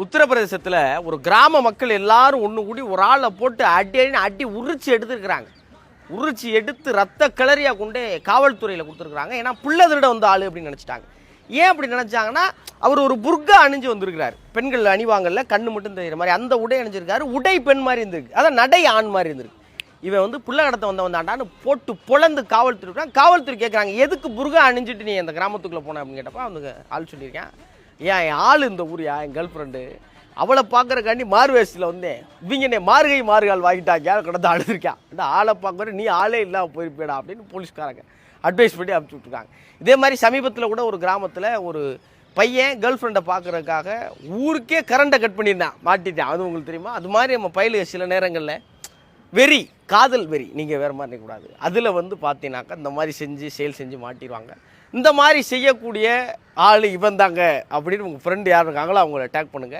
உத்தரப்பிரதேசத்தில் ஒரு கிராம மக்கள் எல்லாரும் ஒன்று கூடி ஒரு ஆளை போட்டு அடி உரிச்சு எடுத்துருக்குறாங்க. உரிச்சு எடுத்து ரத்த கிளறியாக கொண்டு காவல்துறையில் கொடுத்துருக்குறாங்க. ஏன்னா புள்ள திருட வந்த ஆள் அப்படின்னு நினச்சிட்டாங்க. ஏன் அப்படி நினச்சாங்கன்னா, அவர் ஒரு புர்கா அணிஞ்சு வந்திருக்கிறார். பெண்கள் அணிவாங்கல்ல, கண்ணு மட்டும் தெரிகிற மாதிரி அந்த உடை அணிஞ்சிருக்காரு. உடை பெண் மாதிரி இருந்திருக்கு, அதான் நடை ஆண் மாதிரி இருந்திருக்கு. இவன் வந்து புள்ள கடத்த வந்தாண்டான்னு போட்டு பொழந்து காவல்துறை. காவல்துறை கேட்குறாங்க, எதுக்கு புர்கா அணிஞ்சிட்டு நீ அந்த கிராமத்துக்குள்ளே போன அப்படின்னு கேட்டப்போ அவங்க ஆள் சொல்லியிருக்கேன், ஏன் என் ஆள் இந்த ஊரியா, என் கேர்ள் ஃப்ரெண்டு, அவளை பார்க்குறக்காண்டி மார்வேஸ்டில் வந்தேன், இவங்க மார்கை மார்கால் வாங்கிட்டாங்க, கடந்து அழுதுருக்கான், அந்த ஆளை பார்க்குற நீ ஆளே இல்லாமல் போயிருப்பேடா அப்படின்னு போலீஸ்காரங்க அட்வைஸ் பண்ணி அனுப்பிச்சி விட்ருக்காங்க. இதே மாதிரி சமீபத்தில் கூட ஒரு கிராமத்தில் ஒரு பையன் கேர்ள் ஃப்ரெண்டை பார்க்குறதுக்காக ஊருக்கே கரண்ட்டை கட் பண்ணியிருந்தான், மாட்டிட்டான். அது உங்களுக்கு தெரியுமா? அது மாதிரி நம்ம பயிலுக சில நேரங்களில் வெறி, காதல் வெறி, நீங்கள் வேறு மாதிரி நினைக்கக்கூடாது. அதில் வந்து பார்த்தீங்கன்னாக்கா இந்த மாதிரி செயல் செஞ்சு மாட்டிடுவாங்க. இந்த மாதிரி செய்யக்கூடிய ஆள் இவன் தாங்க அப்படின்னு உங்கள் ஃப்ரெண்டு யார் இருக்காங்களோ அவங்கள அட்டாக் பண்ணுங்கள்.